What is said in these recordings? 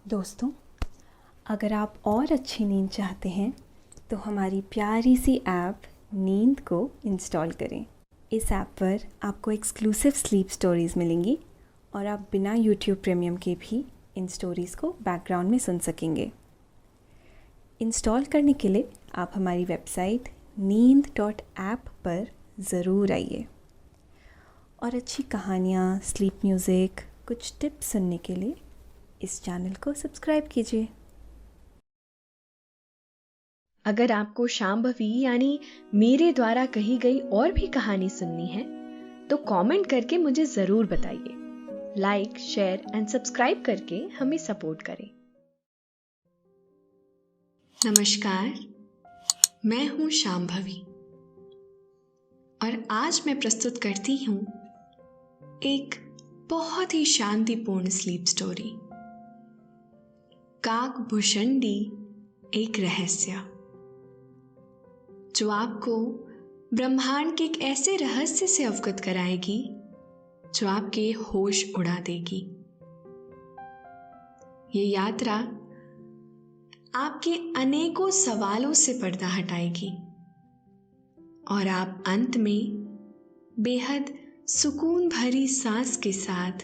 दोस्तों, अगर आप और अच्छी नींद चाहते हैं तो हमारी प्यारी सी ऐप नींद को इंस्टॉल करें। इस ऐप पर आपको एक्सक्लूसिव स्लीप स्टोरीज़ मिलेंगी और आप बिना यूट्यूब प्रीमियम के भी इन स्टोरीज़ को बैकग्राउंड में सुन सकेंगे। इंस्टॉल करने के लिए आप हमारी वेबसाइट neend.app पर ज़रूर आइए और अच्छी कहानियाँ, स्लीप म्यूज़िक, कुछ टिप्स सुनने के लिए इस चैनल को सब्सक्राइब कीजिए। अगर आपको शांभवी यानी मेरे द्वारा कही गई और भी कहानी सुननी है तो कमेंट करके मुझे जरूर बताइए। लाइक, शेयर एंड सब्सक्राइब करके हमें सपोर्ट करें। नमस्कार, मैं हूं शांभवी और आज मैं प्रस्तुत करती हूं एक बहुत ही शांतिपूर्ण स्लीप स्टोरी, काकभूषणी एक रहस्य, जो आपको ब्रह्मांड के एक ऐसे रहस्य से अवगत कराएगी जो आपके होश उड़ा देगी। ये यात्रा आपके अनेकों सवालों से पर्दा हटाएगी और आप अंत में बेहद सुकून भरी सांस के साथ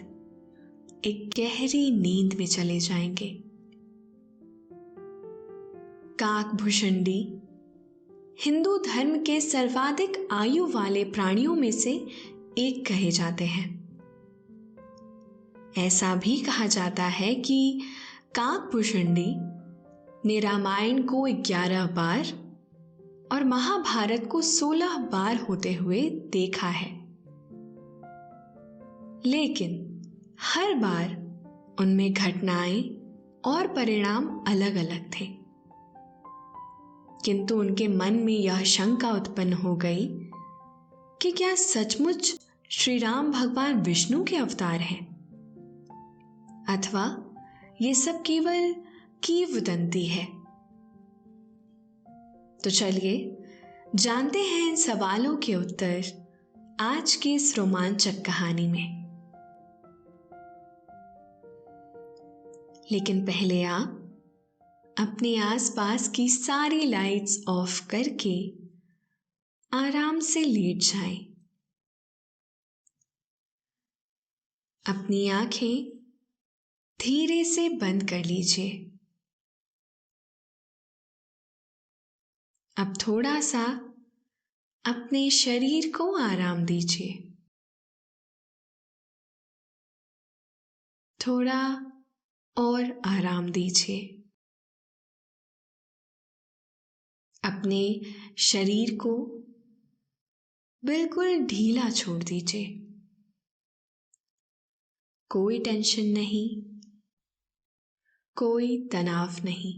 एक गहरी नींद में चले जाएंगे। काकभूषणी हिंदू धर्म के सर्वाधिक आयु वाले प्राणियों में से एक कहे जाते हैं। ऐसा भी कहा जाता है कि काकभूषणी ने रामायण को 11 बार और महाभारत को 16 बार होते हुए देखा है, लेकिन हर बार उनमें घटनाएं और परिणाम अलग अलग थे। किंतु उनके मन में यह शंका उत्पन्न हो गई कि क्या सचमुच श्री राम भगवान विष्णु के अवतार हैं अथवा ये सब केवल किंवदंती है। तो चलिए जानते हैं इन सवालों के उत्तर आज की इस रोमांचक कहानी में। लेकिन पहले आप अपने आसपास की सारी लाइट्स ऑफ करके आराम से लेट जाएं। अपनी आंखें धीरे से बंद कर लीजिए। अब थोड़ा सा अपने शरीर को आराम दीजिए। थोड़ा और आराम दीजिए। अपने शरीर को बिल्कुल ढीला छोड़ दीजिए। कोई टेंशन नहीं, कोई तनाव नहीं।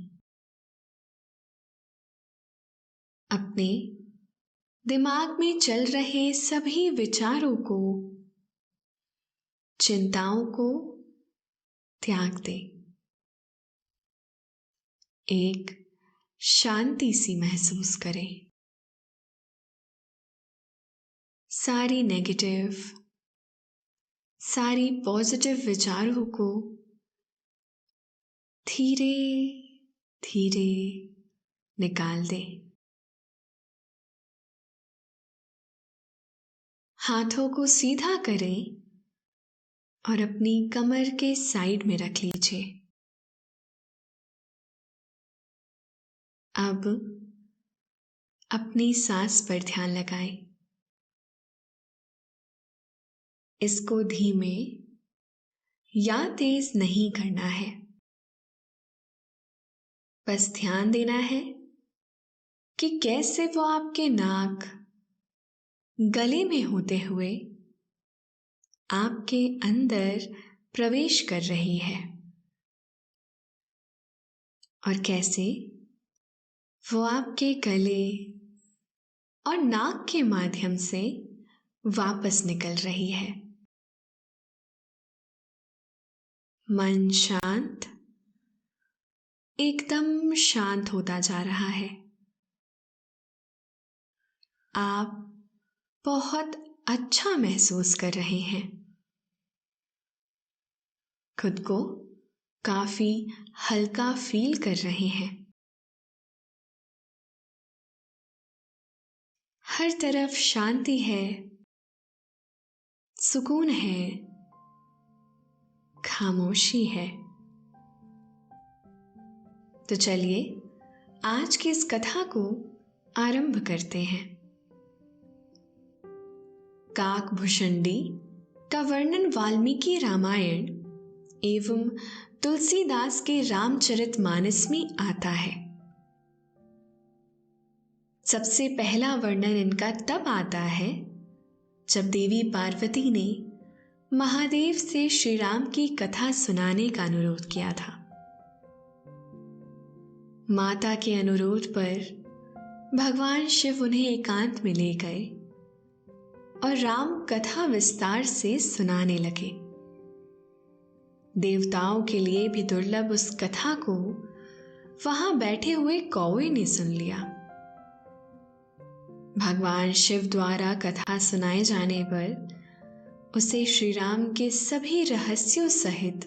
अपने दिमाग में चल रहे सभी विचारों को, चिंताओं को त्याग दें। एक शांति सी महसूस करें। सारी नेगेटिव, सारी पॉजिटिव विचारों को धीरे धीरे निकाल दें। हाथों को सीधा करें और अपनी कमर के साइड में रख लीजिए। अब अपनी सांस पर ध्यान लगाएं। इसको धीमे या तेज नहीं करना है, बस ध्यान देना है कि कैसे वो आपके नाक, गले में होते हुए आपके अंदर प्रवेश कर रही है और कैसे वो आपके गले और नाक के माध्यम से वापस निकल रही है। मन शांत, एकदम शांत होता जा रहा है। आप बहुत अच्छा महसूस कर रहे हैं। खुद को काफी हल्का फील कर रहे हैं। हर तरफ शांति है, सुकून है, खामोशी है। तो चलिए आज की इस कथा को आरंभ करते हैं। काकभुशंडी का वर्णन वाल्मीकि रामायण एवं तुलसीदास के रामचरितमानस में आता है। सबसे पहला वर्णन इनका तब आता है जब देवी पार्वती ने महादेव से श्री राम की कथा सुनाने का अनुरोध किया था। माता के अनुरोध पर भगवान शिव उन्हें एकांत में ले गए और राम कथा विस्तार से सुनाने लगे। देवताओं के लिए भी दुर्लभ उस कथा को वहां बैठे हुए कौवे ने सुन लिया। भगवान शिव द्वारा कथा सुनाए जाने पर उसे श्री राम के सभी रहस्यों सहित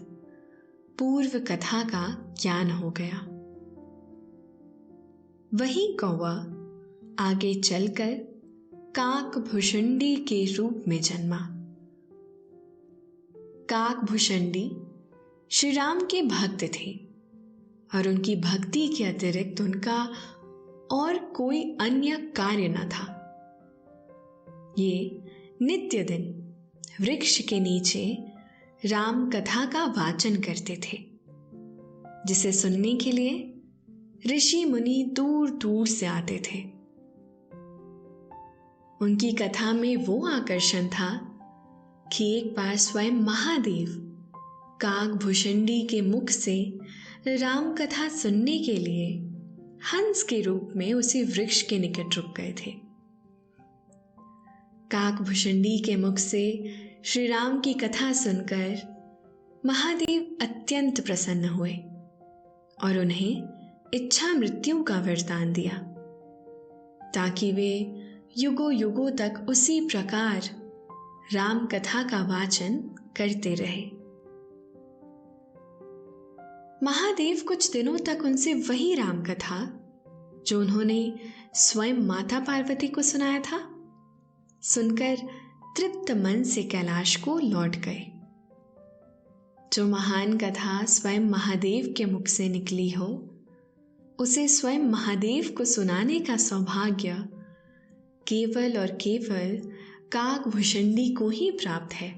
पूर्व कथा का ज्ञान हो गया। वही कौवा आगे चलकर काकभुशंडी के रूप में जन्मा। काकभुशंडी श्री राम के भक्त थे और उनकी भक्ति के अतिरिक्त उनका और कोई अन्य कार्य न था। ये नित्य दिन वृक्ष के नीचे राम कथा का वाचन करते थे, जिसे सुनने के लिए ऋषि मुनि दूर दूर से आते थे। उनकी कथा में वो आकर्षण था कि एक बार स्वयं महादेव काकभुशंडी के मुख से राम कथा सुनने के लिए हंस के रूप में उसी वृक्ष के निकट रुक गए थे। काकभुशंडी के मुख से श्री राम की कथा सुनकर महादेव अत्यंत प्रसन्न हुए और उन्हें इच्छा मृत्यु का वरदान दिया, ताकि वे युगों युगों तक उसी प्रकार राम कथा का वाचन करते रहे। महादेव कुछ दिनों तक उनसे वही राम कथा जो उन्होंने स्वयं माता पार्वती को सुनाया था सुनकर तृप्त मन से कैलाश को लौट गए। जो महान कथा स्वयं महादेव के मुख से निकली हो, उसे स्वयं महादेव को सुनाने का सौभाग्य केवल और केवल काकभुशंडी को ही प्राप्त है।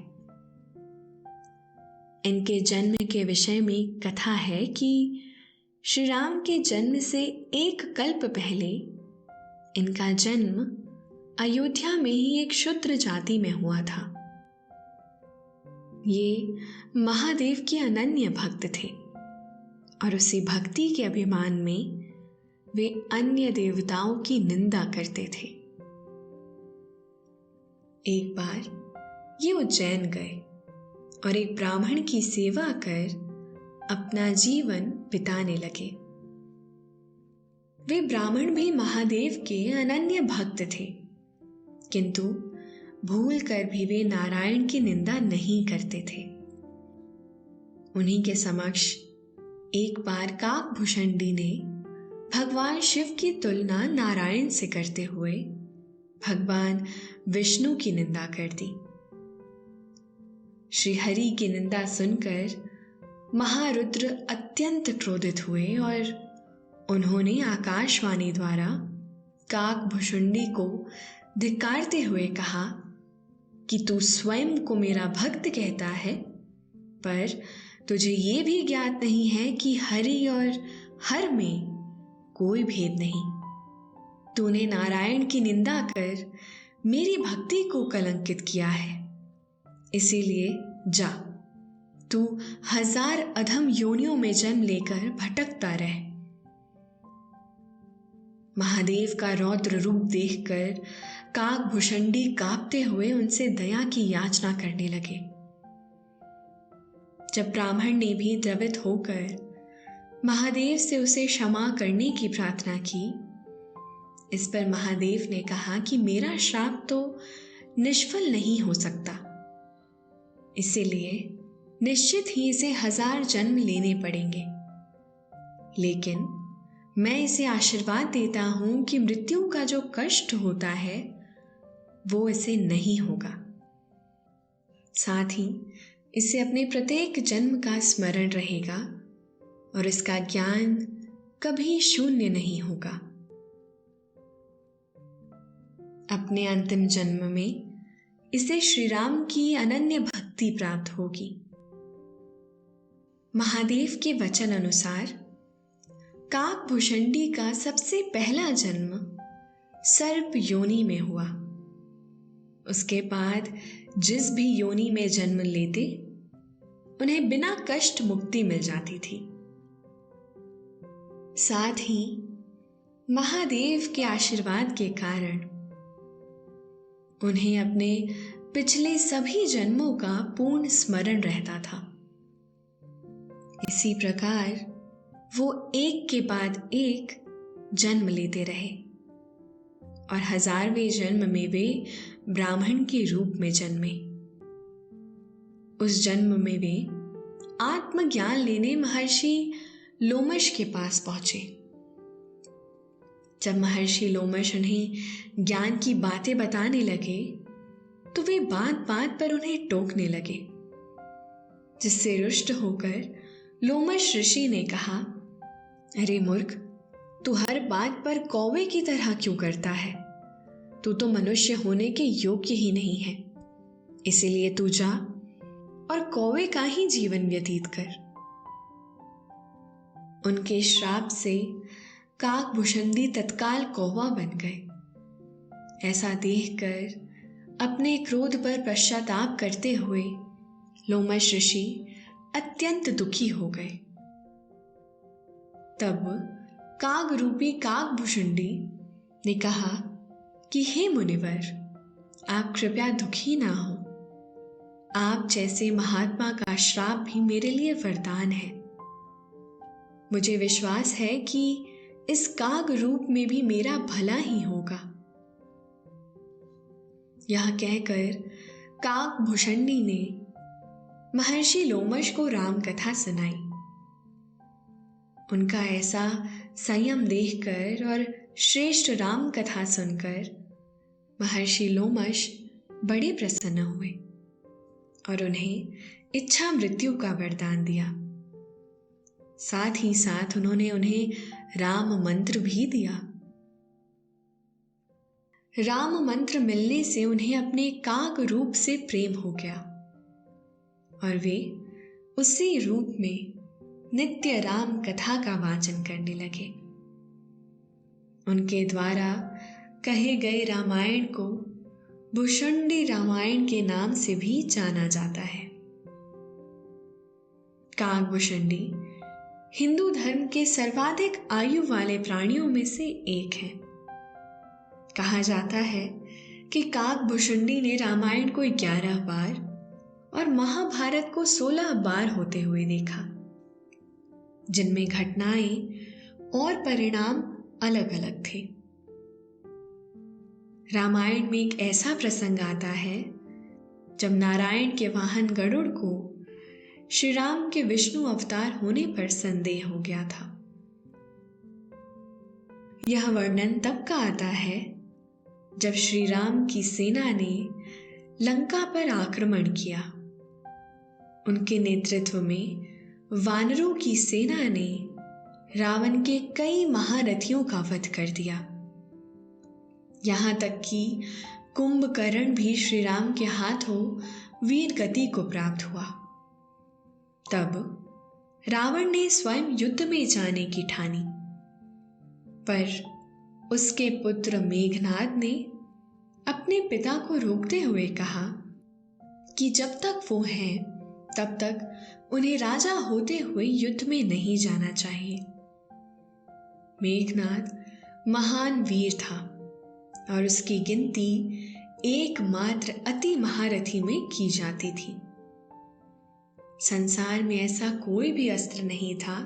इनके जन्म के विषय में कथा है कि श्री राम के जन्म से एक कल्प पहले इनका जन्म अयोध्या में ही एक शूद्र जाति में हुआ था। ये महादेव के अनन्य भक्त थे और उसी भक्ति के अभिमान में वे अन्य देवताओं की निंदा करते थे। एक बार ये उज्जैन गए और एक ब्राह्मण की सेवा कर अपना जीवन बिताने लगे। वे ब्राह्मण भी महादेव के अनन्य भक्त थे, किंतु भूल कर भी वे नारायण की निंदा नहीं करते थे। उन्हीं के समक्ष एक बार काकभुशंडी ने भगवान शिव की तुलना नारायण से करते हुए भगवान विष्णु की निंदा कर दी। श्री हरि की निंदा सुनकर महारुद्र अत्यंत क्रोधित हुए और उन्होंने आकाशवाणी द्वारा काकभुशंडी को धिक्कारते हुए कहा कि तू स्वयं को मेरा भक्त कहता है, पर तुझे ये भी ज्ञात नहीं है कि हरि और हर में कोई भेद नहीं। तूने नारायण की निंदा कर मेरी भक्ति को कलंकित किया है, इसीलिए जा, तू 1000 अधम योनियों में जन्म लेकर भटकता रह। महादेव का रौद्र रूप देखकर काकभुशंडी कांपते हुए उनसे दया की याचना करने लगे। जब ब्राह्मण ने भी द्रवित होकर महादेव से उसे क्षमा करने की प्रार्थना की, इस पर महादेव ने कहा कि मेरा श्राप तो निष्फल नहीं हो सकता, इसीलिए निश्चित ही इसे 1000 जन्म लेने पड़ेंगे, लेकिन मैं इसे आशीर्वाद देता हूं कि मृत्यु का जो कष्ट होता है वो इसे नहीं होगा। साथ ही इसे अपने प्रत्येक जन्म का स्मरण रहेगा और इसका ज्ञान कभी शून्य नहीं होगा। अपने अंतिम जन्म में इसे श्री राम की अनन्य भक्ति प्राप्त होगी। महादेव के वचन अनुसार काकभूषणी का सबसे पहला जन्म सर्प योनि में हुआ। उसके बाद जिस भी योनि में जन्म लेते उन्हें बिना कष्ट मुक्ति मिल जाती थी। साथ ही महादेव के आशीर्वाद के कारण उन्हें अपने पिछले सभी जन्मों का पूर्ण स्मरण रहता था। इसी प्रकार वो एक के बाद एक जन्म लेते रहे और 1000वें जन्म में वे ब्राह्मण के रूप में जन्मे। उस जन्म में वे आत्मज्ञान लेने महर्षि लोमश के पास पहुंचे। जब महर्षि लोमश उन्हें ज्ञान की बातें बताने लगे तो वे बात बात पर उन्हें टोकने लगे, जिससे रुष्ट होकर लोमश ऋषि ने कहा, अरे मूर्ख, तू हर बात पर कौवे की तरह क्यों करता है? तू तो मनुष्य होने के योग्य ही नहीं है। इसीलिए तू जा और कौवे का ही जीवन व्यतीत कर। उनके श्राप से काकभूषणी तत्काल कौवा बन गए। ऐसा देखकर अपने क्रोध पर पश्चाताप करते हुए लोमश ऋषि अत्यंत दुखी हो गए। तब काग रूपी काकभूषणी ने कहा कि हे मुनिवर, आप कृपया दुखी ना हो। आप जैसे महात्मा का श्राप भी मेरे लिए वरदान है। मुझे विश्वास है कि इस काग रूप में भी मेरा भला ही होगा। यह कहकर काकभूषणी ने महर्षि लोमश को राम कथा सुनाई। उनका ऐसा संयम देखकर और श्रेष्ठ राम कथा सुनकर महर्षि लोमश बड़े प्रसन्न हुए और उन्हें इच्छा मृत्यु का वरदान दिया। साथ ही साथ उन्होंने उन्हें राम मंत्र भी दिया। राम मंत्र मिलने से उन्हें अपने काग रूप से प्रेम हो गया और वे उसी रूप में नित्य राम कथा का वाचन करने लगे। उनके द्वारा कहे गए रामायण को भूषुंडी रामायण के नाम से भी जाना जाता है। काकभूषणी हिंदू धर्म के सर्वाधिक आयु वाले प्राणियों में से एक है। कहा जाता है कि काकभूषणी ने रामायण को 11 बार और महाभारत को 16 बार होते हुए देखा, जिनमें घटनाएं और परिणाम अलग अलग थे। रामायण में एक ऐसा प्रसंग आता है जब नारायण के वाहन गरुड़ को श्री राम के विष्णु अवतार होने पर संदेह हो गया था। यह वर्णन तब का आता है जब श्री राम की सेना ने लंका पर आक्रमण किया। उनके नेतृत्व में वानरों की सेना ने रावण के कई महारथियों का वध कर दिया। यहां तक कि कुंभकर्ण भी श्री राम के हाथों वीर गति को प्राप्त हुआ। तब रावण ने स्वयं युद्ध में जाने की ठानी, पर उसके पुत्र मेघनाद ने अपने पिता को रोकते हुए कहा कि जब तक वो हैं तब तक उन्हें राजा होते हुए युद्ध में नहीं जाना चाहिए। मेघनाद महान वीर था और उसकी गिनती एकमात्र अति महारथी में की जाती थी। संसार में ऐसा कोई भी अस्त्र नहीं था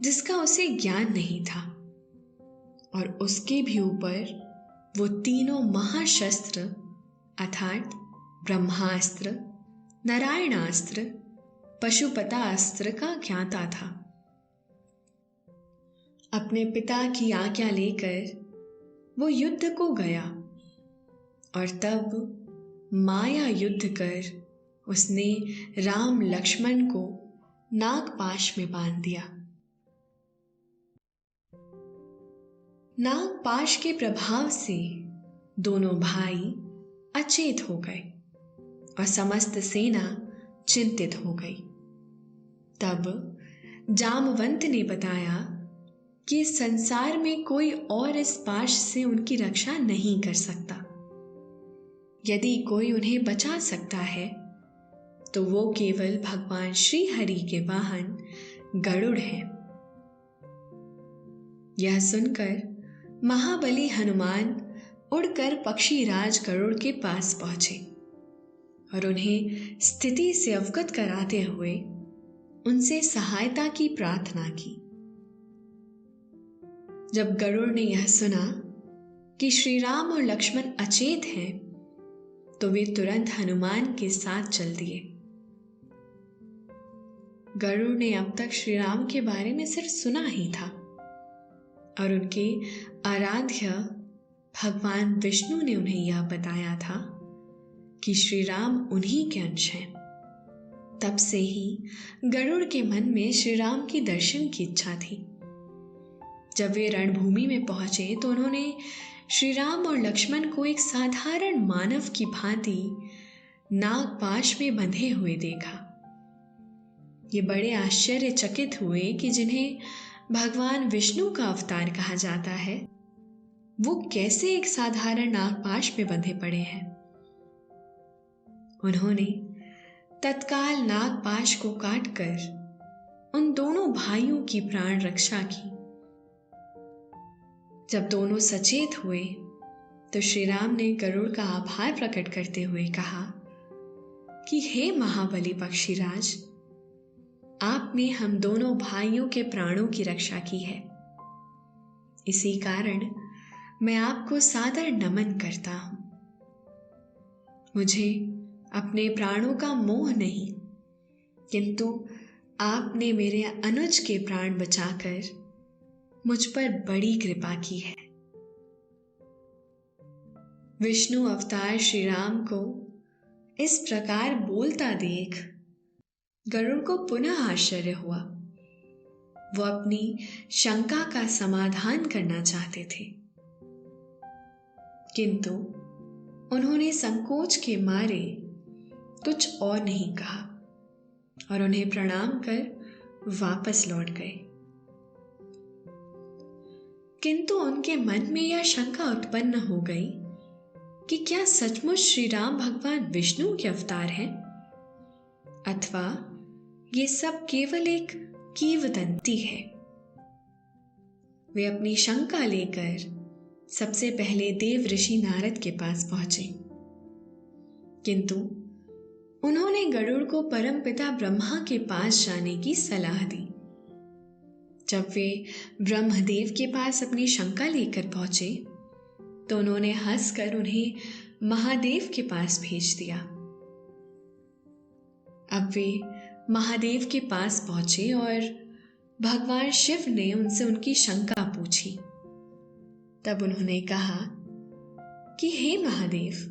जिसका उसे ज्ञान नहीं था, और उसके भी ऊपर वो तीनों महाशस्त्र अर्थात ब्रह्मास्त्र, नारायणास्त्र पशुपता अस्त्र का ज्ञाता था। अपने पिता की आज्ञा लेकर वो युद्ध को गया और तब माया युद्ध कर उसने राम लक्ष्मण को नागपाश में बांध दिया। नागपाश के प्रभाव से दोनों भाई अचेत हो गए और समस्त सेना चिंतित हो गई। तब जामवंत ने बताया कि इस संसार में कोई और इस पाश से उनकी रक्षा नहीं कर सकता। यदि कोई उन्हें बचा सकता है तो वो केवल भगवान श्री हरि के वाहन गरुड़ हैं। यह सुनकर महाबली हनुमान उड़कर पक्षीराज गरुड़ के पास पहुंचे और उन्हें स्थिति से अवगत कराते हुए उनसे सहायता की प्रार्थना की। जब गरुड़ ने यह सुना कि श्री राम और लक्ष्मण अचेत हैं, तो वे तुरंत हनुमान के साथ चल दिए। गरुड़ ने अब तक श्री राम के बारे में सिर्फ सुना ही था और उनके आराध्य भगवान विष्णु ने उन्हें यह बताया था कि श्री राम उन्हीं के अंश हैं। तब से ही गरुड़ के मन में श्री राम की दर्शन की इच्छा थी। जब वे रणभूमि में पहुंचे तो उन्होंने श्री राम और लक्ष्मण को एक साधारण मानव की भांति नागपाश में बंधे हुए देखा। ये बड़े आश्चर्यचकित हुए कि जिन्हें भगवान विष्णु का अवतार कहा जाता है, वो कैसे एक साधारण नागपाश में बंधे पड़े हैं। उन्होंने तत्काल नागपाश को काटकर उन दोनों भाइयों की प्राण रक्षा की। जब दोनों सचेत हुए तो श्री राम ने गरुड़ का आभार प्रकट करते हुए कहा कि हे महाबली पक्षीराज, आपने हम दोनों भाइयों के प्राणों की रक्षा की है। इसी कारण मैं आपको सादर नमन करता हूं। मुझे अपने प्राणों का मोह नहीं, किंतु आपने मेरे अनुज के प्राण बचाकर मुझ पर बड़ी कृपा की है। विष्णु अवतार श्री राम को इस प्रकार बोलता देख गरुड़ को पुनः आश्चर्य हुआ। वो अपनी शंका का समाधान करना चाहते थे, किंतु उन्होंने संकोच के मारे कुछ और नहीं कहा और उन्हें प्रणाम कर वापस लौट गए। किंतु उनके मन में यह शंका उत्पन्न हो गई कि क्या सचमुच श्री राम भगवान विष्णु के अवतार हैं, अथवा ये सब केवल एक किंवदंती है। वे अपनी शंका लेकर सबसे पहले देव ऋषि नारद के पास पहुंचे, किंतु उन्होंने गरुड़ को परमपिता ब्रह्मा के पास जाने की सलाह दी। जब वे ब्रह्मदेव के पास अपनी शंका लेकर पहुंचे तो उन्होंने हंसकर उन्हें महादेव के पास भेज दिया। अब वे महादेव के पास पहुंचे और भगवान शिव ने उनसे उनकी शंका पूछी। तब उन्होंने कहा कि हे महादेव,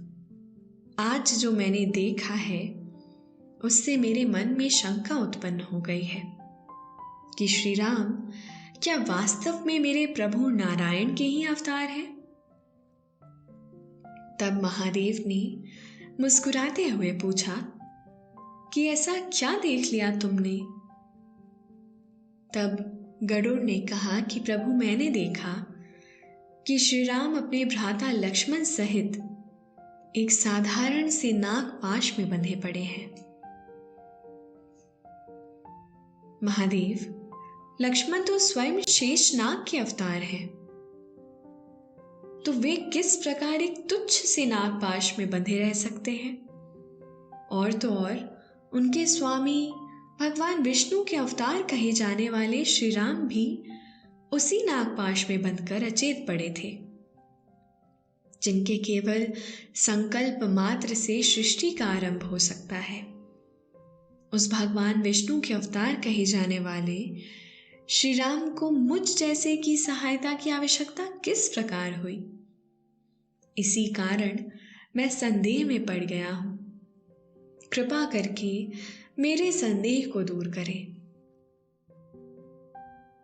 आज जो मैंने देखा है उससे मेरे मन में शंका उत्पन्न हो गई है कि श्री राम क्या वास्तव में मेरे प्रभु नारायण के ही अवतार हैं। तब महादेव ने मुस्कुराते हुए पूछा कि ऐसा क्या देख लिया तुमने। तब गरुड़ ने कहा कि प्रभु, मैंने देखा कि श्री राम अपने भ्राता लक्ष्मण सहित एक साधारण से नागपाश में बंधे पड़े हैं। महादेव, लक्ष्मण तो स्वयं शेषनाग के अवतार हैं, तो वे किस प्रकार एक तुच्छ से नागपाश में बंधे रह सकते हैं। और तो और उनके स्वामी भगवान विष्णु के अवतार कहे जाने वाले श्री राम भी उसी नागपाश में बंधकर अचेत पड़े थे, जिनके केवल संकल्प मात्र से सृष्टि का आरंभ हो सकता है। उस भगवान विष्णु के अवतार कहे जाने वाले श्री राम को मुझ जैसे की सहायता की आवश्यकता किस प्रकार हुई? इसी कारण मैं संदेह में पड़ गया हूं। कृपा करके मेरे संदेह को दूर करें।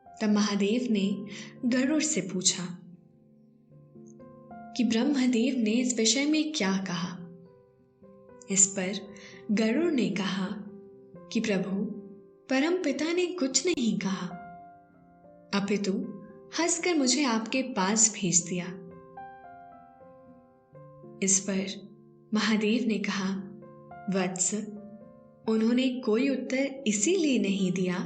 तब महादेव ने गरुड़ से पूछा कि ब्रह्मदेव ने इस विषय में क्या कहा। इस पर गरुड़ ने कहा कि प्रभु, परमपिता ने कुछ नहीं कहा, अपितु हंसकर मुझे आपके पास भेज दिया। इस पर महादेव ने कहा, वत्स, उन्होंने कोई उत्तर इसीलिए नहीं दिया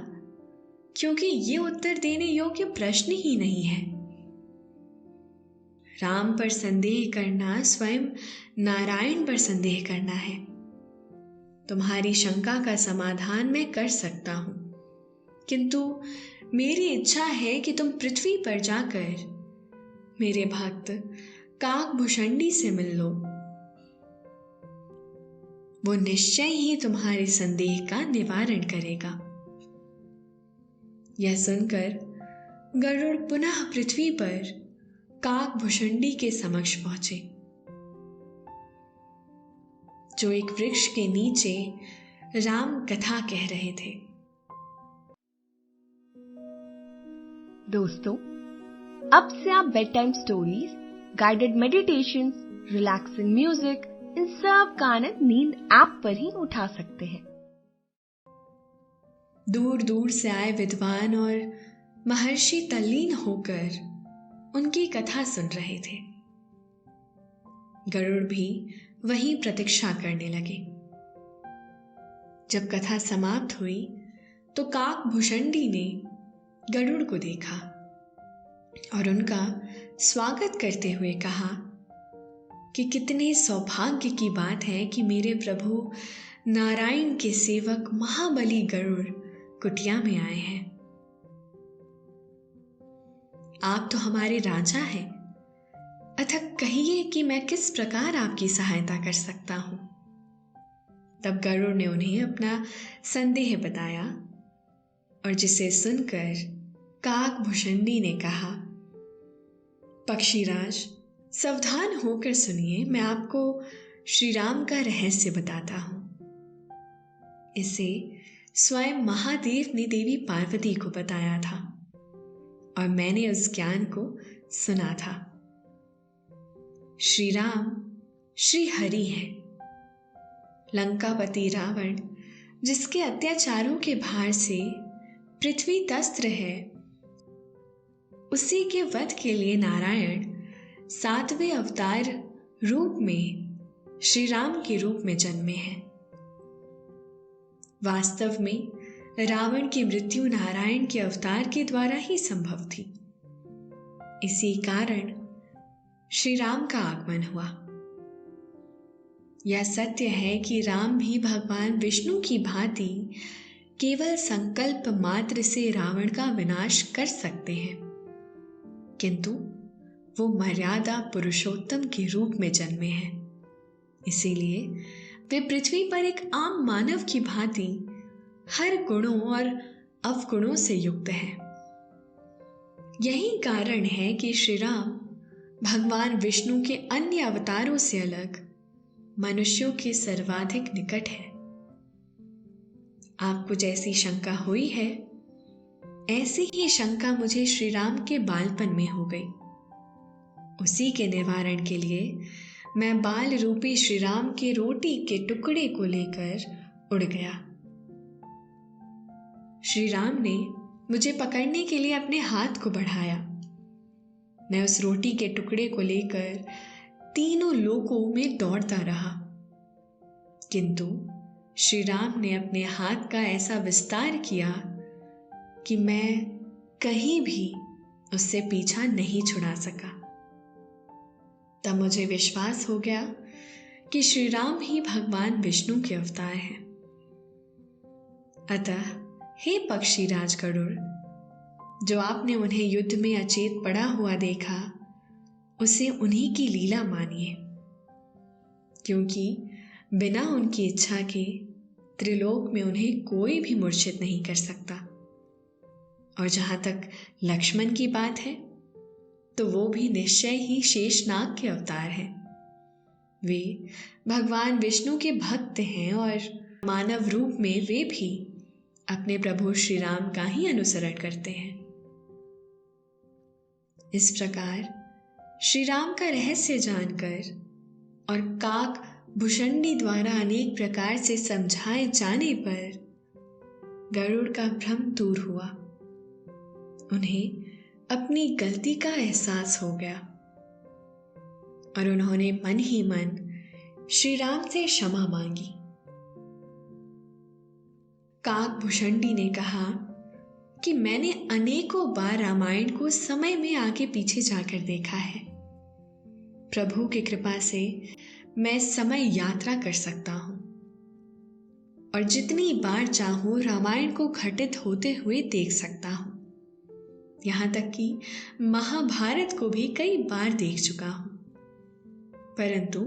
क्योंकि ये उत्तर देने योग्य प्रश्न ही नहीं है। राम पर संदेह करना स्वयं नारायण पर संदेह करना है। तुम्हारी शंका का समाधान मैं कर सकता हूं, किंतु मेरी इच्छा है कि तुम पृथ्वी पर जाकर मेरे भक्त काकभुषंडी से मिल लो। वो निश्चय ही तुम्हारे संदेह का निवारण करेगा। यह सुनकर गरुड़ पुनः पृथ्वी पर काकभुषंडी के समक्ष पहुंचे, जो एक वृक्ष के नीचे राम कथा कह रहे थे। दोस्तों, अब से आप bed time stories, guided meditations, relaxing music, इन सब का आनंद नींद ऐप पर ही उठा सकते हैं। दूर दूर से आए विद्वान और महर्षि तल्लीन होकर उनकी कथा सुन रहे थे। गरुड़ भी वहीं प्रतीक्षा करने लगे। जब कथा समाप्त हुई तो काकभुषंडी ने गरुड़ को देखा और उनका स्वागत करते हुए कहा कि कितने सौभाग्य की बात है कि मेरे प्रभु नारायण के सेवक महाबली गरुड़ कुटिया में आए हैं। आप तो हमारे राजा हैं, अतः कहिए कि मैं किस प्रकार आपकी सहायता कर सकता हूं। तब गरुड़ ने उन्हें अपना संदेह बताया और जिसे सुनकर काकभुषंडी ने कहा, पक्षीराज, सावधान होकर सुनिए, मैं आपको श्री राम का रहस्य बताता हूं। इसे स्वयं महादेव ने देवी पार्वती को बताया था और मैंने उस ज्ञान को सुना था। श्री राम श्री हरि है। लंकापति रावण, जिसके अत्याचारों के भार से पृथ्वी त्रस्त है, उसी के वध के लिए नारायण 7वें अवतार रूप में श्री राम के रूप में जन्मे हैं। वास्तव में रावण की मृत्यु नारायण के अवतार के द्वारा ही संभव थी। इसी कारण श्री राम का आगमन हुआ। यह सत्य है कि राम भी भगवान विष्णु की भांति केवल संकल्प मात्र से रावण का विनाश कर सकते हैं, किंतु वो मर्यादा पुरुषोत्तम के रूप में जन्मे हैं। इसीलिए वे पृथ्वी पर एक आम मानव की भांति हर गुणों और अवगुणों से युक्त हैं। यही कारण है कि श्री राम भगवान विष्णु के अन्य अवतारों से अलग मनुष्यों के सर्वाधिक निकट है। आपको जैसी शंका हुई है, ऐसी ही शंका मुझे श्री राम के बालपन में हो गई। उसी के निवारण के लिए मैं बाल रूपी श्री राम के रोटी के टुकड़े को लेकर उड़ गया। श्री राम ने मुझे पकड़ने के लिए अपने हाथ को बढ़ाया। मैं उस रोटी के टुकड़े को लेकर तीनों लोकों में दौड़ता रहा, किंतु श्री राम ने अपने हाथ का ऐसा विस्तार किया कि मैं कहीं भी उससे पीछा नहीं छुड़ा सका। तब मुझे विश्वास हो गया कि श्री राम ही भगवान विष्णु के अवतार हैं। अतः हे पक्षीराज गरुड़, जो आपने उन्हें युद्ध में अचेत पड़ा हुआ देखा, उसे उन्हीं की लीला मानिए, क्योंकि बिना उनकी इच्छा के त्रिलोक में उन्हें कोई भी मूर्छित नहीं कर सकता। और जहां तक लक्ष्मण की बात है, तो वो भी निश्चय ही शेषनाग के अवतार हैं। वे भगवान विष्णु के भक्त हैं और मानव रूप में वे भी अपने प्रभु श्री राम का ही अनुसरण करते हैं। इस प्रकार श्री राम का रहस्य जानकर और काक भुषंडी द्वारा अनेक प्रकार से समझाए जाने पर गरुड़ का भ्रम दूर हुआ। उन्हें अपनी गलती का एहसास हो गया और उन्होंने मन ही मन श्री राम से क्षमा मांगी। काक भुषंडी ने कहा कि मैंने अनेकों बार रामायण को समय में आगे पीछे जाकर देखा है। प्रभु की कृपा से मैं समय यात्रा कर सकता हूं और जितनी बार चाहूं रामायण को घटित होते हुए देख सकता हूं। यहां तक कि महाभारत को भी कई बार देख चुका हूं, परंतु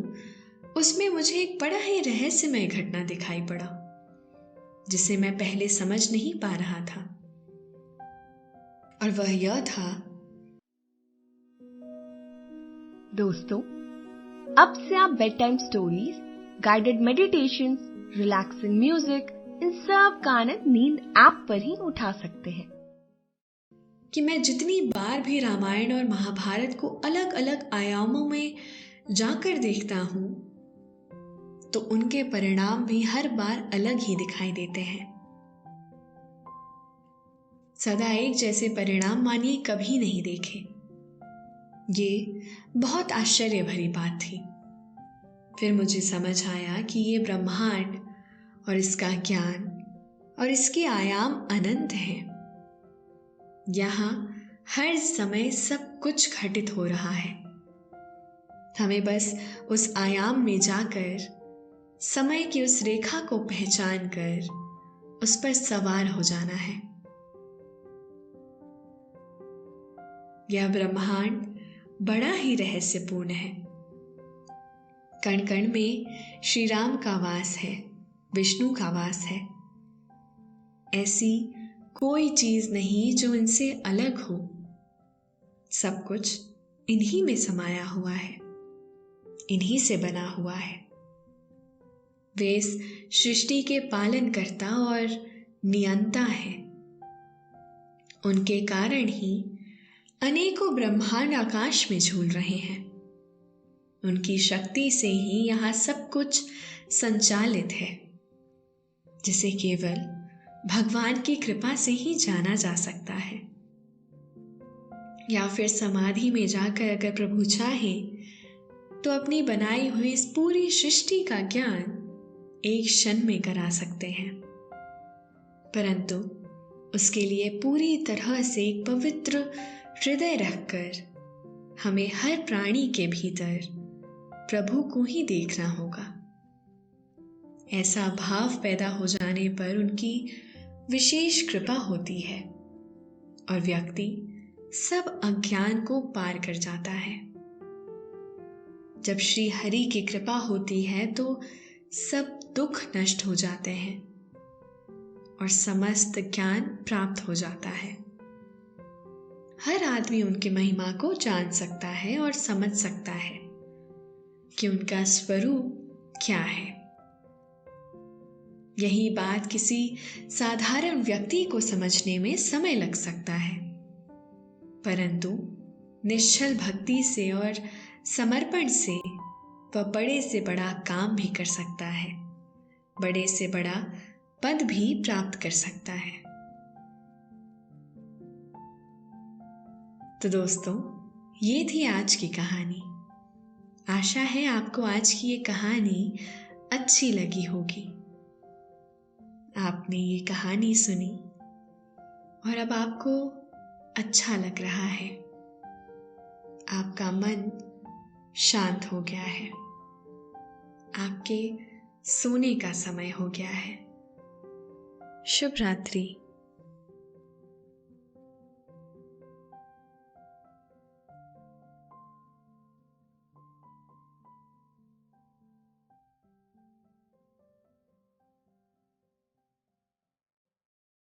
उसमें मुझे एक बड़ा ही रहस्यमय घटना दिखाई पड़ा जिसे मैं पहले समझ नहीं पा रहा था, और वह यह था। दोस्तों, अब से आप bed time stories, guided meditations, relaxing music, इन सब का आनंद नींद ऐप पर ही उठा सकते हैं। कि मैं जितनी बार भी रामायण और महाभारत को अलग अलग आयामों में जाकर देखता हूं, तो उनके परिणाम भी हर बार अलग ही दिखाई देते हैं। सदा एक जैसे परिणाम मानिए कभी नहीं देखे। ये बहुत आश्चर्य भरी बात थी। फिर मुझे समझ आया कि ये ब्रह्मांड और इसका ज्ञान और इसके आयाम अनंत हैं। यहाँ हर समय सब कुछ घटित हो रहा है। हमें बस उस आयाम में जाकर समय की उस रेखा को पहचान कर उस पर सवार हो जाना है। यह ब्रह्मांड बड़ा ही रहस्यपूर्ण है। कण कण में श्री राम का वास है, विष्णु का वास है। ऐसी कोई चीज नहीं जो इनसे अलग हो। सब कुछ इन्हीं में समाया हुआ है, इन्हीं से बना हुआ है। वे इस सृष्टि के पालनकर्ता और नियंता हैं। उनके कारण ही अनेकों ब्रह्मांड आकाश में झूल रहे हैं। उनकी शक्ति से ही यहाँ सब कुछ संचालित है, जिसे केवल भगवान की कृपा से ही जाना जा सकता है। या फिर समाधि में जाकर अगर प्रभु चाहे तो अपनी बनाई हुई इस पूरी सृष्टि का ज्ञान एक क्षण में करा सकते हैं, परंतु उसके लिए पूरी तरह से एक पवित्र हृदय रखकर हमें हर प्राणी के भीतर प्रभु को ही देखना होगा। ऐसा भाव पैदा हो जाने पर उनकी विशेष कृपा होती है और व्यक्ति सब अज्ञान को पार कर जाता है। जब श्री हरि की कृपा होती है तो सब दुख नष्ट हो जाते हैं और समस्त ज्ञान प्राप्त हो जाता है। हर आदमी उनकी महिमा को जान सकता है और समझ सकता है कि उनका स्वरूप क्या है। यही बात किसी साधारण व्यक्ति को समझने में समय लग सकता है, परंतु निश्चल भक्ति से और समर्पण से वह बड़े से बड़ा काम भी कर सकता है, बड़े से बड़ा पद भी प्राप्त कर सकता है। तो दोस्तों, ये थी आज की कहानी। आशा है आपको आज की ये कहानी अच्छी लगी होगी। आपने ये कहानी सुनी और अब आपको अच्छा लग रहा है, आपका मन शांत हो गया है, आपके सोने का समय हो गया है। शुभ रात्रि।